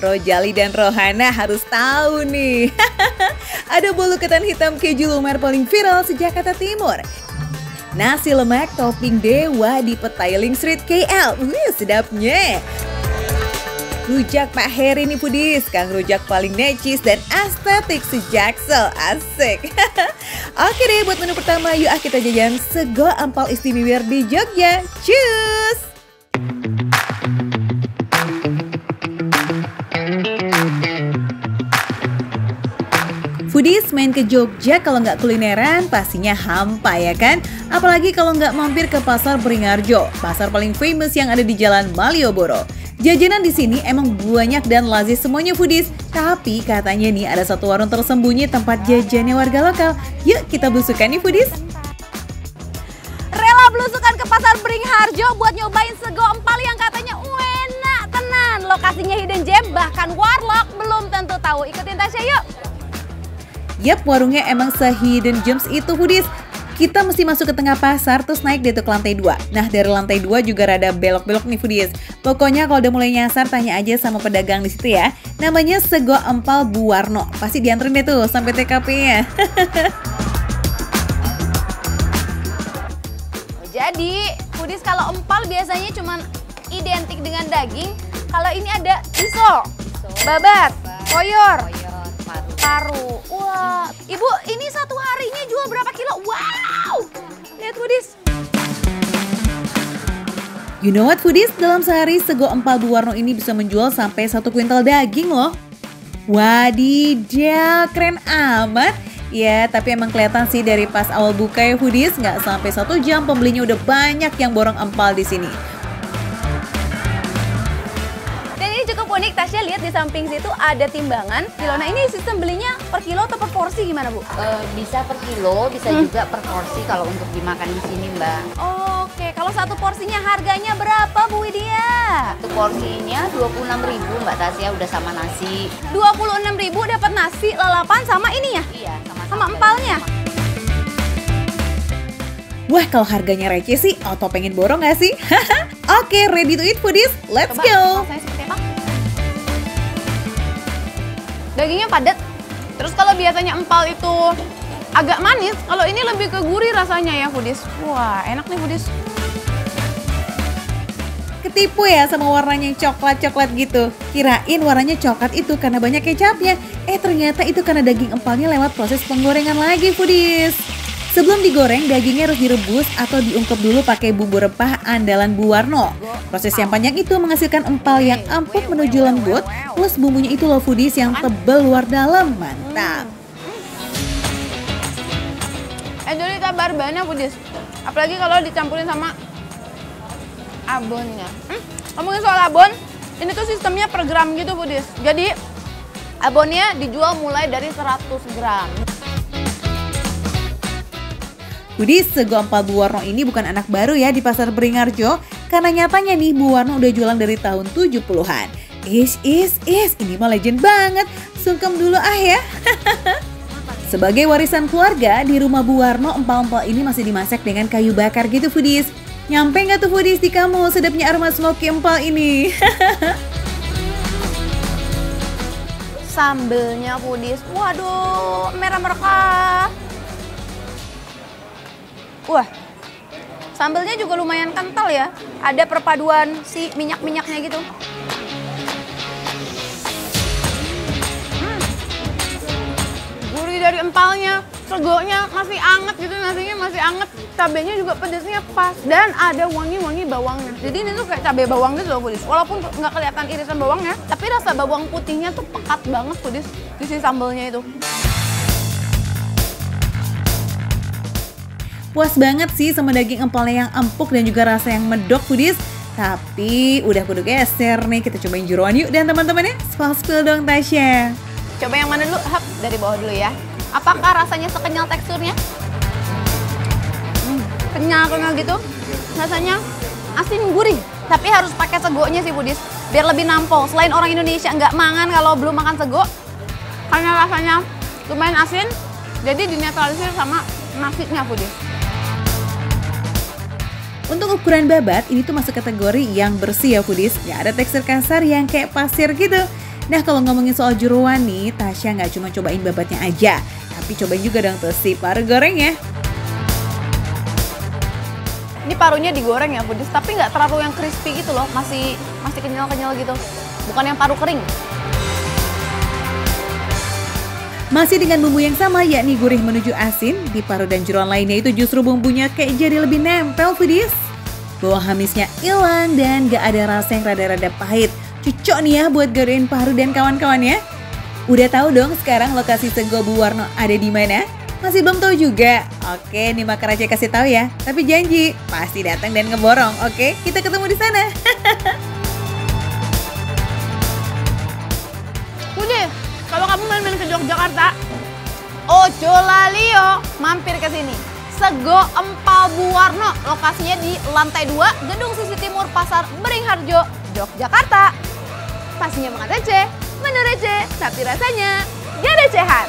Rojali dan Rohana harus tahu nih. Ada bolu ketan hitam keju lumer paling viral sejak Jakarta Timur. Nasi lemak topping dewa di Petailing Street KL. Sedapnya. Rujak Pak Heri nih foodies, Kang Rujak paling necis dan estetik sejaksel, asik. Oke deh, buat menu pertama yuk kita jajan sego ampal istimewa di Jogja. Cus! Foodies main ke Jogja kalau nggak kulineran pastinya hampa ya kan? Apalagi kalau nggak mampir ke Pasar Beringharjo, pasar paling famous yang ada di Jalan Malioboro. Jajanan di sini emang banyak dan lazis semuanya foodies, tapi katanya nih ada satu warung tersembunyi tempat jajannya warga lokal. Yuk kita belusukan nih foodies. Rela belusukan ke Pasar Beringharjo buat nyobain sego empal yang katanya enak tenan. Lokasinya hidden gem, bahkan warlock belum tentu tahu. Ikutin Tasya yuk. Yap, warungnya emang se-hidden gems itu foodies. Kita mesti masuk ke tengah pasar terus naik deh tuh ke lantai 2. Nah dari lantai 2 juga rada belok-belok nih foodies. Pokoknya kalau udah mulai nyasar tanya aja sama pedagang di situ ya. Namanya Sego Empal Bu Warno. Pasti dianterin deh tuh sampai TKP-nya. Jadi foodies kalau empal biasanya cuma identik dengan daging. Kalau ini ada iso, babat, koyor, paru. Wah, ibu ini satu harinya jual berapa kilo? Wow, lihat foodies. You know what foodies? Dalam sehari Sego Empal Bu Warno ini bisa menjual sampai 1 kuintal daging loh. Wadidaw, keren amat. Ya, tapi emang kelihatan sih dari pas awal buka ya foodies, nggak sampai 1 jam pembelinya udah banyak yang borong empal di sini. Unik, Tasya lihat di samping situ ada timbangan kilo. Nah ini sistem belinya per kilo atau per porsi gimana Bu? Bisa per kilo, bisa juga per porsi kalau untuk dimakan di sini Mbak. Oke, kalau satu porsinya harganya berapa Bu Widya? Satu porsinya 26.000 Mbak Tasya, udah sama nasi. 26.000 dapat nasi, lalapan sama ini ya? Iya, sama empalnya. Wah, kalau harganya receh sih, auto pengen borong gak sih? Oke, ready to eat foodies, let's go! Rasanya seperti apa? Dagingnya padat. Terus kalau biasanya empal itu agak manis, kalau ini lebih ke gurih rasanya ya foodies. Wah, enak nih foodies. Ketipu ya sama warnanya coklat-coklat gitu. Kirain warnanya coklat itu karena banyak kecapnya. Ternyata itu karena daging empalnya lewat proses penggorengan lagi foodies. Sebelum digoreng, dagingnya harus direbus atau diungkep dulu pakai bumbu rempah andalan Bu Warno. Proses yang panjang itu menghasilkan empal yang empuk menuju lembut, plus bumbunya itu loh foodies yang tebal luar dalam, mantap. Jadi tabar banyak foodies, apalagi kalau dicampurin sama abonnya. Ngomongin soal abon, ini tuh sistemnya per gram gitu foodies. Jadi abonnya dijual mulai dari 100 gram. Foodies, Sego Empal Bu Warno ini bukan anak baru ya di Pasar Beringharjo, karena nyatanya nih Bu Warno udah jualan dari tahun 70-an. Ini mah legend banget, sungkem dulu ya. Sebagai warisan keluarga, di rumah Bu Warno empal-empal ini masih dimasak dengan kayu bakar gitu foodies. Nyampe nggak tuh foodies di kamu sedapnya aroma smoky empal ini? Sambelnya foodies, waduh merah merekah. Wah, sambelnya juga lumayan kental ya. Ada perpaduan si minyak-minyaknya gitu. Gurih dari empalnya, segonya masih anget gitu, nasinya masih anget. Cabenya juga pedasnya pas dan ada wangi-wangi bawangnya. Jadi ini tuh kayak cabai bawang gitu loh foodies. Walaupun nggak kelihatan irisan bawangnya, tapi rasa bawang putihnya tuh pekat banget foodies di si sambelnya itu. Puas banget sih sama daging empalnya yang empuk dan juga rasa yang medok foodies. Tapi udah kudu geser nih, kita cobain jeroan yuk dan teman-temannya. Spill dong Tasya. Coba yang mana dulu? Hap, dari bawah dulu ya. Apakah rasanya sekenyal teksturnya? Kenyal-kenyal gitu. Rasanya asin gurih. Tapi harus pakai segonya sih foodies, biar lebih nampol. Selain orang Indonesia nggak mangan kalau belum makan sego, karena rasanya lumayan asin, jadi dinetralisir sama nasinya foodies. Untuk ukuran babat, ini tuh masuk kategori yang bersih ya foodies. Gak ada tekstur kasar yang kayak pasir gitu. Nah kalau ngomongin soal jeroan nih, Tasya nggak cuma cobain babatnya aja, tapi cobain juga dong tuh si paru gorengnya. Ini parunya digoreng ya Foodies, tapi nggak terlalu yang crispy gitu loh, masih kenyal-kenyal gitu. Bukan yang paru kering. Masih dengan bumbu yang sama yakni gurih menuju asin, di paru dan jeroan lainnya itu justru bumbunya kayak jadi lebih nempel Foodies. Bau hamisnya hilang dan gak ada rasa yang rada-rada pahit. Cocok nih ya buat godain paru dan kawan-kawannya. Udah tahu dong sekarang lokasi Sego Bu Warno ada di mana? Masih belum tahu juga? Oke, nih Makar Aceh kasih tahu ya. Tapi janji, pasti datang dan ngeborong. Oke, kita ketemu di sana. Udah, kalau kamu main-main ke Yogyakarta, ojo lali yo, mampir ke sini. Sego Empal Bu Warno, lokasinya di lantai 2, Gedung Sisi Timur, Pasar Beringharjo, Yogyakarta. Pastinya makan receh, menu receh, tapi rasanya gak recehan.